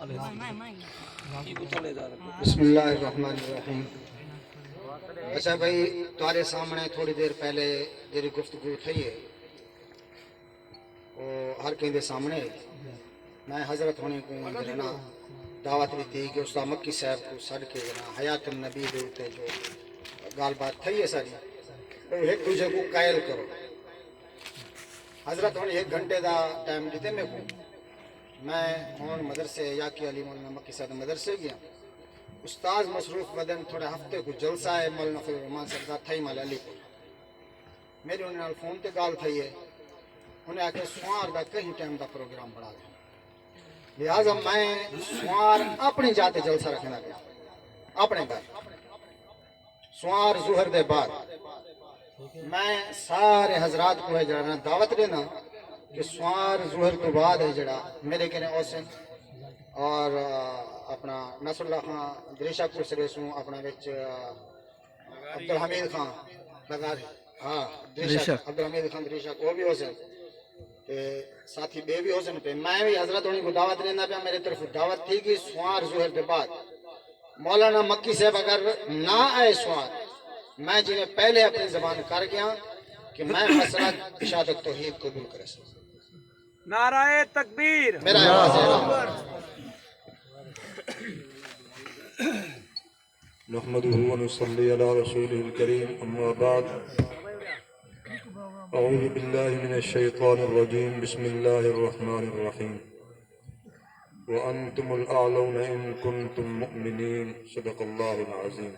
بسم اللہ الرحمن الرحیم۔ اچھا بھائی، تمہارے سامنے تھوڑی دیر پہلے جی گفتگو تھی ہے وہ ہر کہیں دے سامنے میں حضرت ہونے کو جنا دعوت بھی تھی کہ استاد مکی صاحب کو سڑ کے جنا حیات النبی دے اوتے جو گال بات تھی ہے ساری وہ ایک دوسرے کو قائل کرو۔ حضرت ہونے 1 گھنٹے دا ٹائم دیتے میں کو میں ہون مدرسے یا کی علی مولانا مکی صاحب مدرسے گیا، استاذ مصروف بدن تھوڑے ہفتے کو جلسہ ہے مولانا فضل الرحمان صاحب کا تھئی مال علی کو میری انہوں نے فون تے گال تھی ہے، انہیں آکے سوار دا کہیں ٹائم دا پروگرام بڑھا دیا، لہٰذا میں سوار اپنی جاتے جلسہ رکھنا گیا اپنے گھر سوار ظہر دے بعد میں سارے حضرات کو ہے جڑا دعوت دینا کہ سوار ظہر تو بعد ہے جڑا میرے کہنے اوسن اور اپنا نصر اللہ خان دریشہ کو سریسوں اپنا وچ عبدالحمید خان لگا دے ہاں دریشہ عبدالحمید خان دریشہ کو بھی اوسن ساتھی بے بھی حسن پہ میں بھی حضرت انہیں کو دعوت دینا پہ میرے طرف دعوت تھی کہ سوار ظہر کے بعد مولانا مکی صاحب اگر نہ آئے سوار میں جنہیں پہلے اپنی زبان کر گیا کہ میں مسئلہ اشاعت توحید قبول کرے سکتا نعرہ تکبیر میرا آواز نحمده ونصلي على رسوله الكريم أما بعد أعوذ بالله من الشيطان الرجيم بسم الله الرحمن الرحيم وأنتم الأعلون إن كنتم مؤمنين صدق الله العظيم۔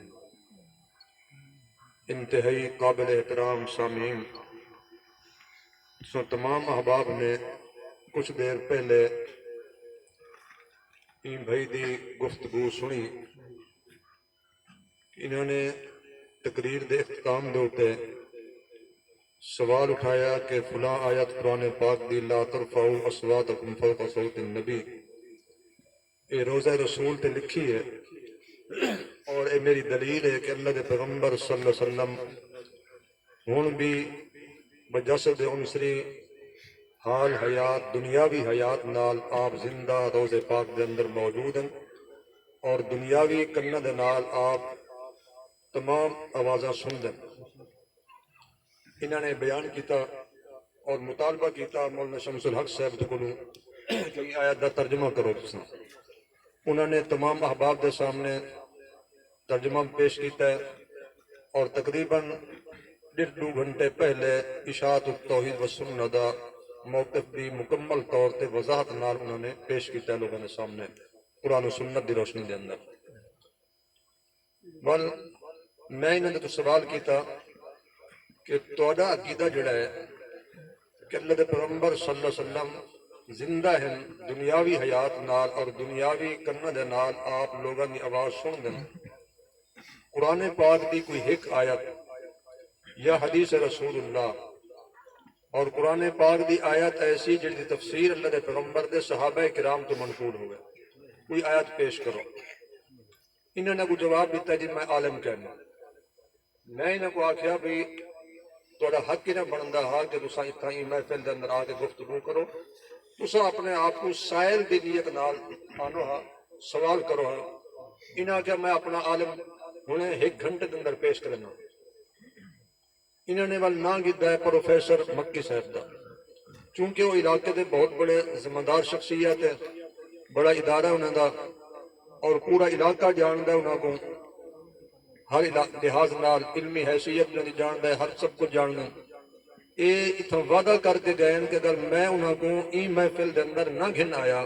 انتہائی قابل احترام سامعین، تمام احباب نے کچھ دیر پہلے این بھائی دی گفتگو سنی، انہوں نے تقریر دے اختتام دوتے سوال اٹھایا کہ فلاں آیت قرآن پاک دی لا ترفعوا اصواتکم فوق صوت النبی یہ روزہ رسول تے لکھی ہے اور یہ میری دلیل ہے کہ اللہ دے پیغمبر صلی اللہ علیہ وسلم ہون بھی بجسد عنصری حال حیات دنیاوی حیات نال آپ زندہ روزے پاک دے اندر موجود ہیں اور دنیاوی کنہ دے نال آپ تمام آوازاں سن دیں۔ انہوں نے بیان کیتا اور مطالبہ کیتا مولانا شمس الحق صاحب کو کہ آیت دا ترجمہ کرو تساں۔ انہوں نے تمام احباب دے سامنے ترجمہ پیش کیتا ہے اور تقریباً 1.5 گھنٹے پہلے اشاعت التوحید و سنہ دا موقف بھی مکمل طور تے وضاحت نال انہوں نے پیش کیتا ہے لوگوں نے سامنے قرآن و سنت دی روشنی دے اندر۔ بل میں انہوں نے تو سوال کیتا کہ توڑا عقیدہ جڑا ہے کہ اللہ دے پیغمبر صلی اللہ علیہ وسلم زندہ ہیں دنیاوی حیات نال اور دنیاوی کنہ دے نال آپ لوگوں کی آواز سن دیں، قرآن پاک دی کوئی ایک آیت یا حدیث رسول اللہ اور قرآن پاک دی آیت ایسی جن دی تفسیر اللہ دے پیغمبر دے صحابہ کرام تو منقول ہوئے، کوئی آیت پیش کرو۔ انہوں نے کوئی جواب دیتا جی میں عالم کہنا، میں انہوں کو آکھیا بھی توڑا حق ہی نہ بندا ہا کہ تساں اتھاں ہی محفل دے اندر آ کے گفتگو کرو، تساں اپنے آپ کو سائل دی نیت نال آنو ہا سوال کرو ہا۔ انہاں کہ میں اپنا عالم انہیں 1 گھنٹے دے اندر پیش کرنا۔ انہوں نے وال نہ گیتا ہے پروفیسر مکی صاحب دا، چونکہ وہ علاقے دے بہت بڑے ذمہ دار شخصیت ہے، بڑا ادارہ انہوں دا اور پورا علاقہ جاندا ہے انہوں کو، ہر لحاظ نال علمی حیثیت نہیں جاندا ہے، ہر سب کچھ جاندا ہے۔ یہ اتنا وعدہ کر کے گئے کہ اگر میں انہوں کو این محفل دے اندر نہ گھن آیا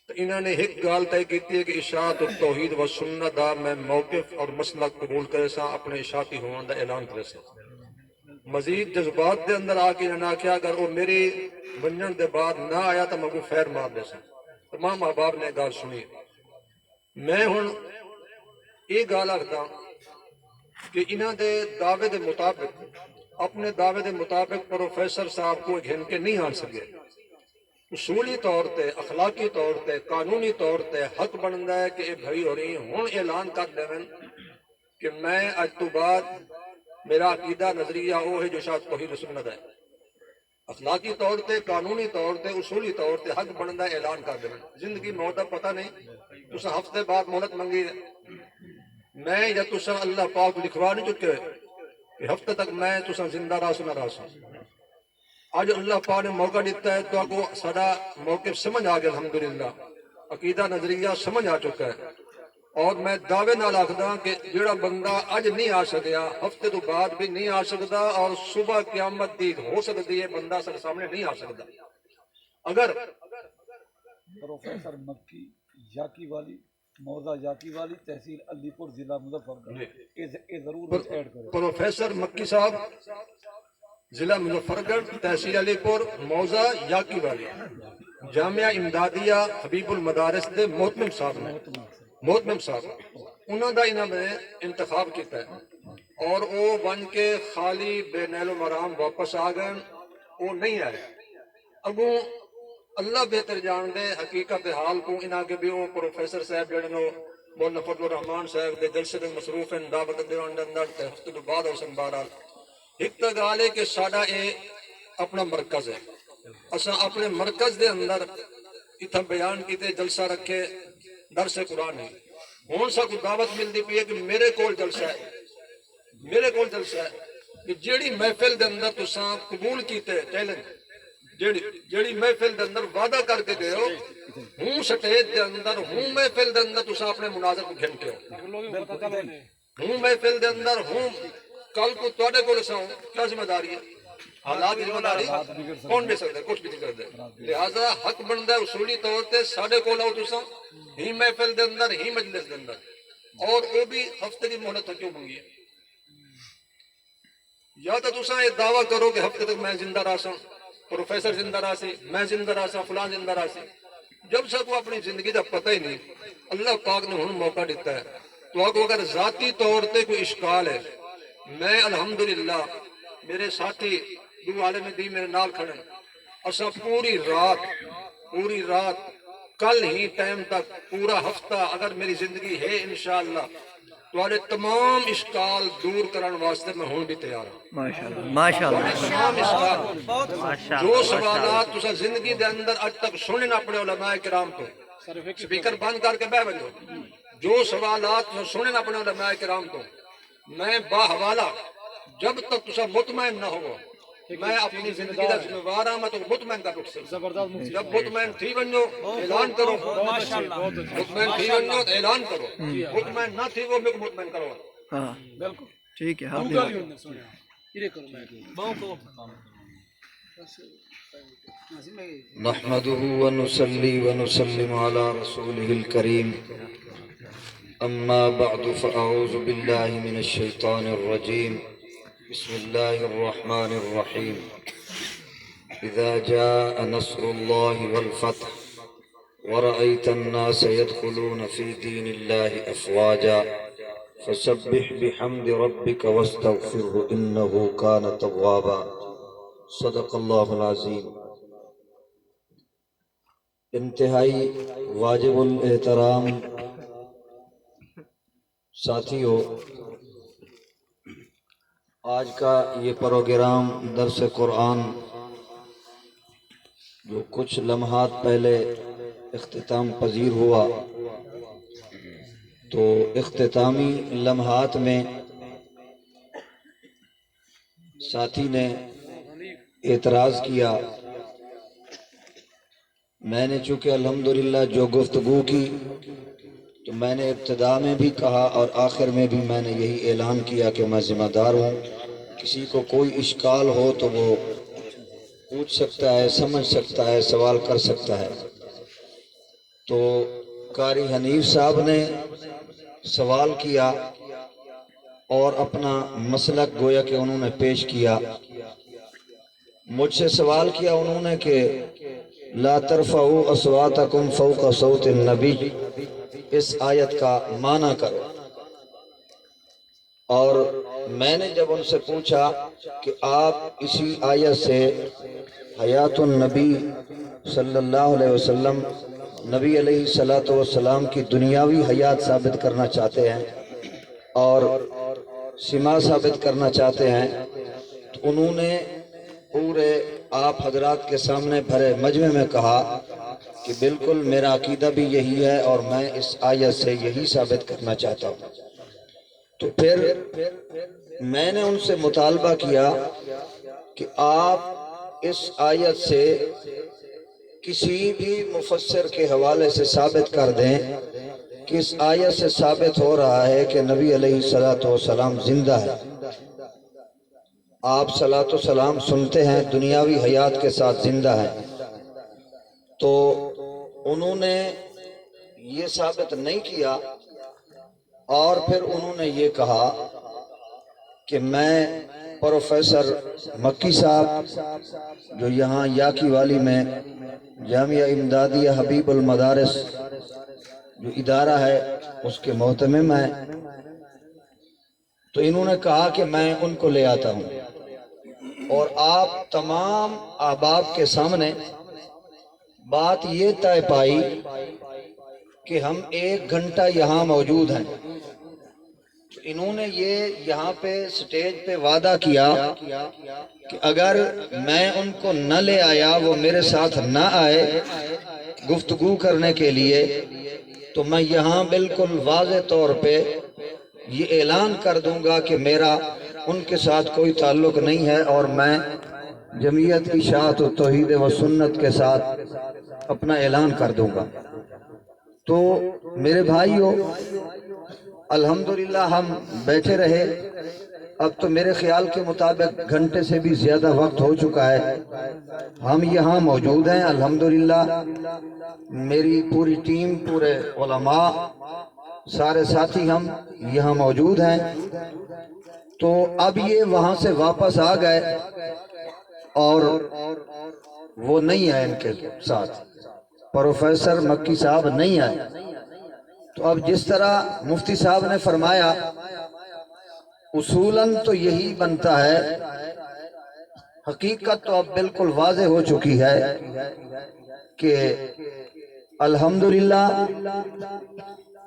تو انہوں نے ایک گال طے کیتی ہے کہ اشاعت التوحید و سنت دا میں موقف اور مسلک قبول کرے سا، اپنے اشاعتی ہونے دا اعلان کرے سا۔ مزید جذبات دے اندر آ کے انہوں نے کہا اگر وہ میری بنجن دے بعد نہ آیا تو میں کو خیر مار دے سا۔ تمام احباب نے گال سنی۔ میں ہن یہ گال آکھدا کہ انہوں دے دعوے دے مطابق اپنے دعوے دے مطابق پروفیسر صاحب کو گھن کے نہیں آن سکے، اصولی طور تے اخلاقی طور تے قانونی طور تے حق بنتا ہے کہ یہ بھائی ہو رہی ہوں اعلان کر دیں کہ میں اج تو بعد میرا عقیدہ نظریہ وہ ہے جو شاید توحید و سنت ہے، اخلاقی طور تے، قانونی طور تے، اصولی طور تے حق بندا اعلان کر دینا. زندگی موت دا پتہ نہیں. تساں ہفتے بعد مہلت منگی ہے. میں یا تساں اللہ پاک لکھوا نہیں چکے کہ ہفتے تک میں تساں زندہ رہسو نہ رہسو. آج اللہ پاک نے موقع دیتا ہے تو آپ کو سارا موقف سمجھ آ گیا الحمدللہ. عقیدہ نظریہ سمجھ آ چکا ہے. اور میں دعوے نال آکھدا کہ جڑا بندہ اج نہیں آ سکیا ہفتے تو بعد بھی نہیں آ سکتا، اور صبح قیامت دی ہو سکتی ہے بندہ سارے سامنے نہیں آ سکتا. اگر پروفیسر مکی یاکی والی موضع یاکی والی تحصیل علی پور ضلع مظفر گڑھ یہ ضرور ایڈ کرو. پروفیسر مکی صاحب ضلع مظفر گڑھ تحصیل علی پور موضع یاکی والی جامعہ امدادیہ حبیب المدارس دے محتمم صاحب انہوں دا انہوں نے انتخاب کیتا ہے اور وہ بن کے خالی بے نیل و مرام واپس آ گئے. وہ نہیں آئے. اگوں اللہ بہتر جان دے حقیقت حال کو انہاں کے بھی وہ پروفیسر صاحب جڑے نو مولانا فضل الرحمان صاحب دے جلسے دے مصروف ہیں دعوت دیوان دے اندر تے ہفتے تو بعد حسن بہرحال ایک تا گل ہے کہ ساڈا اے اپنا مرکز ہے. اساں اپنے مرکز دے اندر اتھا بیان کیتے جلسہ رکھے درس قرآن ہے. ہون سا کو دعوت ملتی پئی ہے کہ میرے کول جلسہ ہے کہ جیڑی محفل دے اندر تساں قبول کیتے چیلنج جیڑی محفل دے اندر وعدہ کر کے گئے ہو ہوں سٹیج دے اندر ہوں محفل دے اندر تساں اپنے مناظر کو گھن کے ہوں محفل دے اندر ہوں کل کو تواڈے کول ساں کیا ذمہ داری ہے؟ حالات کی ذمہ داری کون دے سکتا ہے؟ کچھ بھی نہیں کرتا. لہذا حق بندا ہے اصولی طور تے ساڈے کول آؤ تساں ہی محفل دے اندر ہی مجلس دے اندر، اور وہ بھی ہفتے دی مہلت کیوں منگی ہے؟ یا تو تساں یہ دعویٰ کرو کہ ہفتے تک میں زندہ رہ ساں، پروفیسر زندہ رہ سی، میں زندہ رہ ساں، فلان زندہ رہ سی. جب سب کو اپنی زندگی دا پتہ ہی نہیں. اللہ پاک نے ہن موقع دیتا ہے تو آپ کو اگر ذاتی طور تے کوئی اشکال ہے، میں الحمدللہ میرے ساتھی دو عالم دین میرے نال کھڑے ہیں. اساں پوری رات کل ہی ٹائم تک پورا ہفتہ اگر میری زندگی ہے انشاءاللہ تمہارے تمام اشکال دور کرن واسطے میں ہوں بھی تیار ہوں. تمام اشکال جو سوالات تساں زندگی دے اندر اج تک سننے نہ پڑے علماء کرام تو سپیکر بند کر کے بہ بنو. جو سوالات تساں سننے نہ پڑے علماء کرام تو میں باحوالہ جب تک تساں مطمئن نہ ہو میں اپنی زندگی کا ذمہ وار ہوں. میں تو مطمئن کر سکتا جب مطمئن تھی ونجو اعلان کرو، مطمئن تھی ونجو اعلان کرو، مطمئن نہ تھی وہ میرے کو مطمئن کرو. ہاں بالکل ٹھیک ہے. نحمده ونصلي ونسلم على رسوله الكريم أما بعد فأعوذ بالله من الشيطان الرجيم بسم الله الرحمن الرحيم إذا جاء نصر الله والفتح ورأيت الناس يدخلون في دين الله أفواجا فسبح بحمد ربك واستغفره إنه كان توابا. صدق الله العظيم. انتہائی واجب الاحترام ساتھیوں، آج کا یہ پروگرام درس قرآن جو کچھ لمحات پہلے اختتام پذیر ہوا، تو اختتامی لمحات میں ساتھی نے اعتراض کیا. میں نے چونکہ الحمدللہ جو گفتگو کی تو میں نے ابتدا میں بھی کہا اور آخر میں بھی میں نے یہی اعلان کیا کہ میں ذمہ دار ہوں. کسی کو کوئی اشکال ہو تو وہ پوچھ سکتا ہے، سمجھ سکتا ہے، سوال کر سکتا ہے. تو قاری حنیف صاحب نے سوال کیا اور اپنا مسلک گویا کہ انہوں نے پیش کیا. مجھ سے سوال کیا انہوں نے کہ لا ترفعوا اصواتکم فوق صوت النبی، اس آیت کا معنی کرو. اور میں نے جب ان سے پوچھا کہ آپ اسی آیت سے حیات النبی صلی اللہ علیہ وسلم نبی علیہ السلام کی دنیاوی حیات ثابت کرنا چاہتے ہیں اور سما ثابت کرنا چاہتے ہیں، تو انہوں نے پورے آپ حضرات کے سامنے بھرے مجمع میں کہا کہ بالکل میرا عقیدہ بھی یہی ہے اور میں اس آیت سے یہی ثابت کرنا چاہتا ہوں، تو پھر میں نے ان سے مطالبہ کیا کہ آپ اس آیت سے کسی بھی مفسر کے حوالے سے ثابت کر دیں کہ اس آیت سے ثابت ہو رہا ہے کہ نبی علیہ الصلوۃ والسلام زندہ ہے۔ آپ صلاۃ و سلام سنتے ہیں، دنیاوی حیات کے ساتھ زندہ ہے، تو انہوں نے یہ ثابت نہیں کیا، اور پھر انہوں نے یہ کہا کہ میں پروفیسر مکی صاحب جو یہاں یاکی والی میں جامعہ امدادیہ حبیب المدارس جو ادارہ ہے اس کے محتمم ہیں، تو انہوں نے کہا کہ میں ان کو لے آتا ہوں، اور آپ تمام احباب کے سامنے بات یہ طے پائی کہ ہم 1 گھنٹہ یہاں موجود ہیں۔ تو انہوں نے یہ یہاں پہ سٹیج پہ وعدہ کیا کہ اگر میں ان کو نہ لے آیا، وہ میرے ساتھ نہ آئے گفتگو کرنے کے لیے، تو میں یہاں بالکل واضح طور پہ یہ اعلان کر دوں گا کہ میرا ان کے ساتھ کوئی تعلق نہیں ہے، اور میں جمعیت اشاعت و توحید و سنت کے ساتھ اپنا اعلان کر دوں گا۔ تو میرے بھائیو، الحمدللہ ہم بیٹھے رہے، اب تو میرے خیال کے مطابق گھنٹے سے بھی زیادہ وقت ہو چکا ہے، ہم یہاں موجود ہیں الحمدللہ، میری پوری ٹیم، پورے علماء، سارے ساتھی ہم یہاں موجود ہیں۔ تو اب یہ وہاں سے واپس آ گئے اور وہ نہیں آئے، ان کے ساتھ پروفیسر مکی صاحب نہیں آئے۔ تو اب جس طرح مفتی صاحب نے فرمایا، اصولاً تو یہی بنتا ہے، حقیقت تو اب بالکل واضح ہو چکی ہے کہ الحمدللہ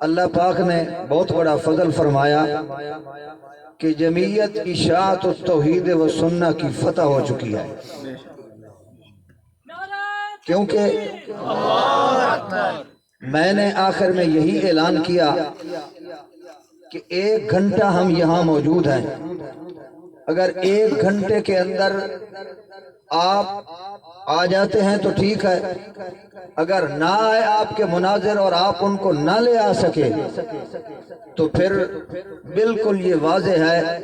اللہ پاک نے بہت بڑا فضل فرمایا کہ جمعیت اشاعت و توحید و سنہ کی فتح ہو چکی ہے، کیونکہ میں نے آخر میں یہی اعلان کیا کہ 1 گھنٹہ ہم یہاں موجود ہیں، اگر 1 گھنٹے کے اندر آپ آ جاتے ہیں تو ٹھیک ہے، اگر نہ آئے آپ کے مناظر اور آپ ان کو نہ لے آ سکے تو پھر بالکل یہ واضح ہے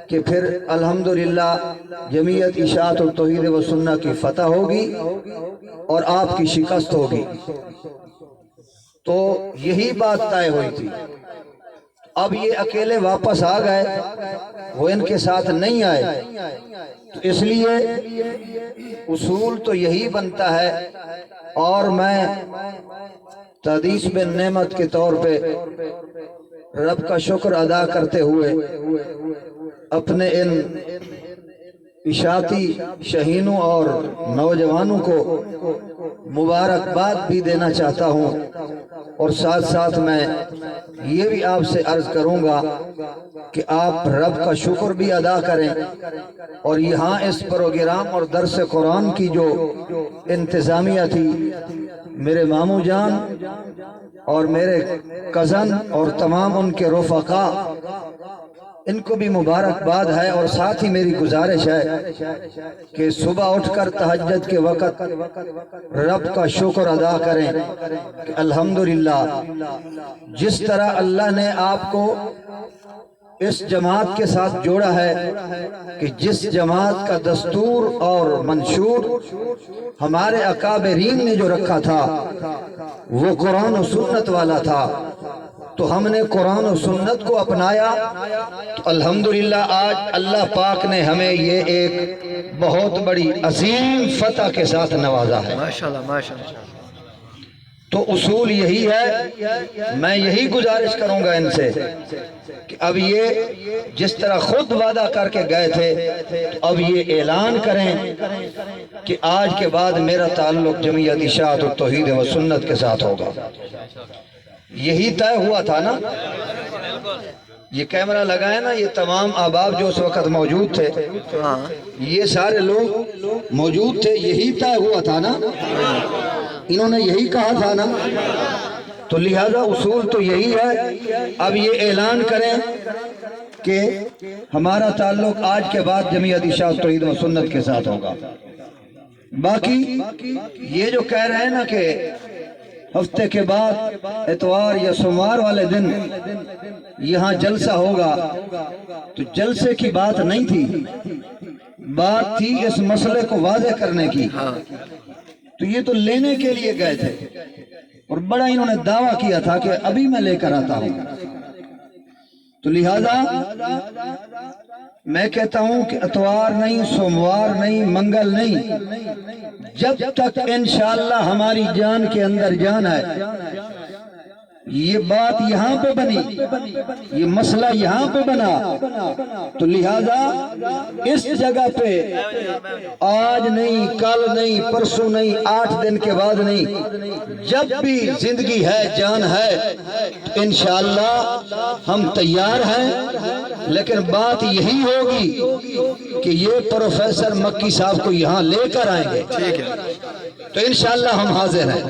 کہ پھر الحمدللہ جمعیت اشاعت و توحید و سنہ کی فتح ہوگی اور آپ کی شکست ہوگی۔ تو یہی بات طے ہوئی تھی۔ اب یہ اکیلے واپس آ گئے، وہ ان کے ساتھ نہیں آئے، تو اس لیے اصول تو یہی بنتا ہے، اور میں تحدیث بن نعمت کے طور پہ رب کا شکر ادا کرتے ہوئے اپنے ان اشاعتی شہینوں اور نوجوانوں کو مبارکباد بھی دینا چاہتا ہوں، اور ساتھ ساتھ میں یہ بھی آپ سے عرض کروں گا کہ آپ رب کا شکر بھی ادا کریں، اور یہاں اس پروگرام اور درس قرآن کی جو انتظامیہ تھی، میرے ماموں جان اور میرے کزن اور تمام ان کے رفقا، ان کو بھی مبارکباد ہے، اور ساتھ ہی میری گزارش ہے کہ صبح اٹھ کر تہجد کے وقت رب کا شکر ادا کریں کہ الحمدللہ جس طرح اللہ نے آپ کو اس جماعت کے ساتھ جوڑا ہے، کہ جس جماعت کا دستور اور منشور ہمارے اکابرین نے جو رکھا تھا وہ قرآن و سنت والا تھا، تو ہم نے قرآن و سنت کو اپنایا، تو الحمدللہ آج اللہ پاک نے ہمیں یہ ایک بہت بڑی عظیم فتح کے ساتھ نوازا ہے۔ ماشاءاللہ ماشاءاللہ۔ تو اصول یہی ہے، میں یہی گزارش کروں گا ان سے کہ اب یہ جس طرح خود وعدہ کر کے گئے تھے، تو اب یہ اعلان کریں کہ آج کے بعد میرا تعلق جمعیت اشاعت و توحید و سنت کے ساتھ ہوگا۔ یہی طے ہوا تھا نا؟ یہ کیمرہ لگا ہے نا، یہ تمام احباب جو اس وقت موجود تھے، ہاں یہ سارے لوگ موجود تھے، یہی طے ہوا تھا نا، انہوں نے یہی کہا تھا نا، تو لہذا اصول تو یہی ہے۔ اب یہ اعلان کریں کہ ہمارا تعلق آج کے بعد جمعیت اشاعت توحید و سنت کے ساتھ ہوگا۔ باقی یہ جو کہہ رہے ہیں نا کہ ہفتے کے بعد اتوار یا سوموار والے دن یہاں جلسہ ہوگا، تو جلسے کی بات نہیں تھی، بات تھی اس مسئلے کو واضح کرنے کی۔ تو یہ تو لینے کے لیے گئے تھے اور بڑا انہوں نے دعویٰ کیا تھا کہ ابھی میں لے کر آتا ہوں، تو لہذا میں کہتا ہوں کہ اتوار نہیں، سوموار نہیں، منگل نہیں، جب تک انشاءاللہ ہماری جان کے اندر جان ہے، یہ بات یہاں پہ بنی، یہ مسئلہ یہاں پہ بنا، تو لہذا اس جگہ پہ آج نہیں، کل نہیں، پرسوں نہیں، 8 دن کے بعد نہیں، جب بھی زندگی ہے، جان ہے، انشاءاللہ ہم تیار ہیں، لیکن بات یہی ہوگی کہ یہ پروفیسر مکی صاحب کو یہاں لے کر آئیں گے، تو انشاءاللہ ہم حاضر ہیں۔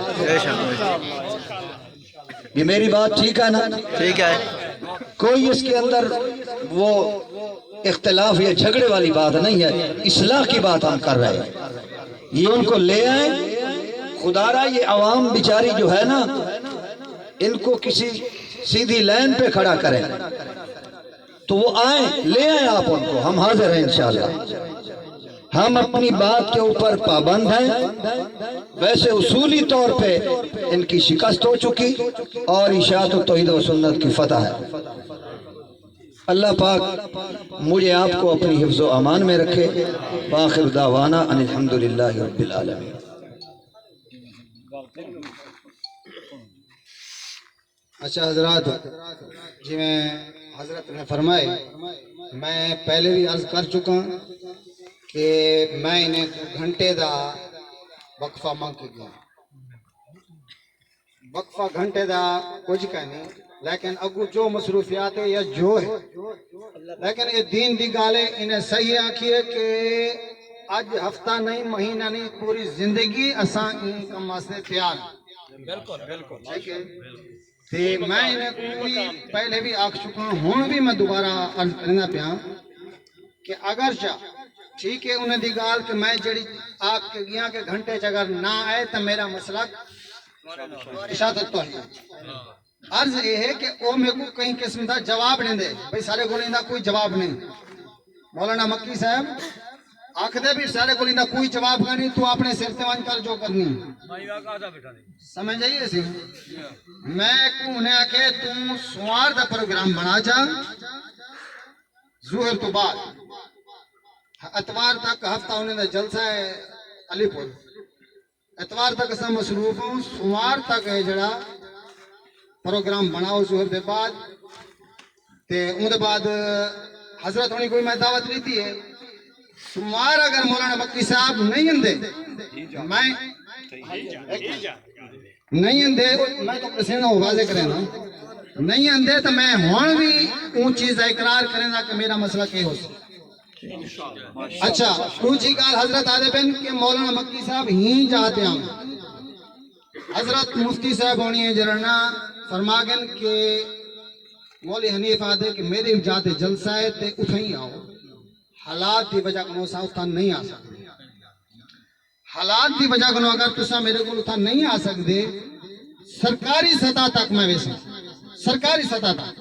یہ میری بات ٹھیک ہے نا؟ ٹھیک ہے، کوئی اس کے اندر وہ اختلاف یا جھگڑے والی بات نہیں ہے، اصلاح کی بات ہم کر رہے ہیں۔ یہ ان کو لے آئیں، خدا را یہ عوام بیچاری جو ہے نا، ان کو کسی سیدھی لائن پہ کھڑا کریں تو وہ آئیں، لے آئیں آپ ان کو، ہم حاضر ہیں انشاءاللہ۔ ہم اپنی بات کے اوپر پابند ہیں، ویسے اصولی طور پہ ان کی شکست ہو چکی اور اشاعت و توحید و سنت کی فتح ہے۔ اللہ پاک مجھے آپ کو اپنی حفظ و امان میں رکھے۔ وآخر دعوانا ان الحمدللہ رب العالمین۔ اچھا حضرات، جی میں حضرت نے فرمائے، میں پہلے بھی عرض کر چکا ہوں کہ میں انہیں گھنٹے دا وقفہ مانگ کے گیا، وقفہ گھنٹے دا کچھ کہنے، لیکن اگو جو مصروفیات ہے یا جو ہے، لیکن یہ دین دی گالے انہیں صحیح آکھیے کہ آج ہفتہ نہیں، مہینہ نہیں، پوری زندگی اساں ان کم واسطے تیار ہیں۔ ٹھیک ہے، تے میں انہیں کوئی پہلے بھی آکھ چکا ہوں بھی میں دوبارہ عرض کرنا پیا کہ اگرچہ ٹھیک ہے انہیں دی گال کہ میں جڑی آکھ کے گیا کہ گھنٹے اگر نہ آئے تو میرا مسلک اشاعت توحید، عرض یہ ہے کہ وہ میرے کو کہیں قسم دا جواب نہیں دے، بھئی سارے کو نہیں دا کوئی جواب نہیں۔ مولانا مکی صاحب آکھ دے بھی سارے کو نہیں دا کوئی جواب کرنی، تو اپنے سر سے وان کر جو کرنی سمجھ جائیے سی۔ میں کو انہیں آکھے تم سوار دا پروگرام بنا چاہ ظہر تو بعد اتوار تک ہفتہ انہیں دا جلسہ ہے علی پور، اتوار تک اسا مصروف ہوں، سوار تک ہے جڑا پروگرام بناؤ ظہر دے بعد، تے ان دے بعد حضرت ہونی کوئی میں دعوت لیتی ہے، سوار اگر مولانا مکی صاحب نہیں اندے میں نہیں اندے، میں تو کسے نہ واضح کریں نا، نہیں اندے تو میں ہون بھی اون چیز اقرار کریں گا کہ میرا مسئلہ کیا ہو سکتا۔ اچھا دوسری گال حضرت آدھے بن کہ مولانا مکی صاحب ہی جاتے ہیں، حضرت مفتی صاحب ہونی ہے جرنا فرماگن کہ مولی حنیف آدھے کہ میرے جاتے جلسہ ہے تے اتھیں آؤ، حالات دی وجہ کنو سا اتھا نہیں آ سکتے، حالات دی وجہ کنو اگر تسا میرے کو اتھا نہیں آ سکتے، سرکاری سطح تک میں ویسا سرکاری سطح تک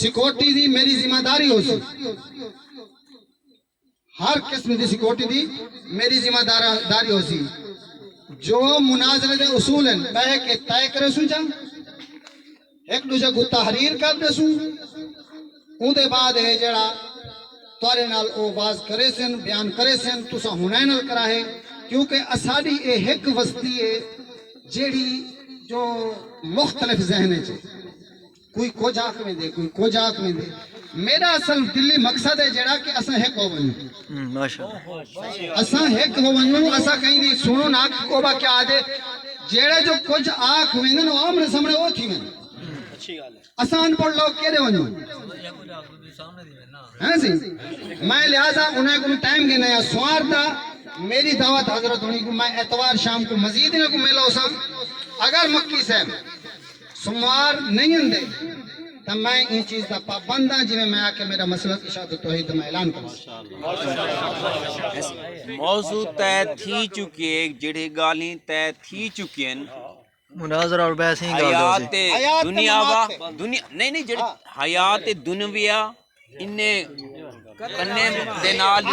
سیکورٹی دی میری ذمہ داری ہو سی، ہر قسم دی سیکورٹی دی میری ذمہ داری ہو سی، جو مناظرے دے اصول ہیں بہ کے طے کرے سو جا ایک دوسرے کو تحریر کر دے سو، اون دے بعد ہے جڑا توارے نال او باز کرے سن بیان کرے سن تسا ہنے نال کراہے، کیونکہ اساڈی اے ایک وسطی ہے جیڑی جو مختلف ذہن ہے، کوئی کچھ آنکھ میں دے کوئی کچھ آنکھ میں دے، میرا اصل دلی مقصد ہے جڑا کہ اساں ایک ہو ونجو، ماشاءاللہ اساں ایک ہو ونجو، اساں کہیں دی سنو نہ کو با کیا دے جیڑے جو کچھ آنکھ میں نو آمنے سامنے وہ تھی میں آسان پڑھ لو کہڑے ونجو ہیں سی میں لہذا انہیں کو ٹائم گنا یا سوار تھا میری دعوت حضرت ہونی کو میں اتوار شام کو مزید انہیں کو ملا اسام اگر مکی صاحب سوار نہیں اندے تو میں ان چیز کا پابند ہاں جی میں آکے میرا مسئلہ اشاعت توحید میں اعلان کروں موضوع طے تھی چکی ہے جڑی گالیں طے تھی چکی ہیں مناظرہ اور بحث ہی گل حیات دنیا نہیں جڑی حیات دنیا انہیں کنے دے نال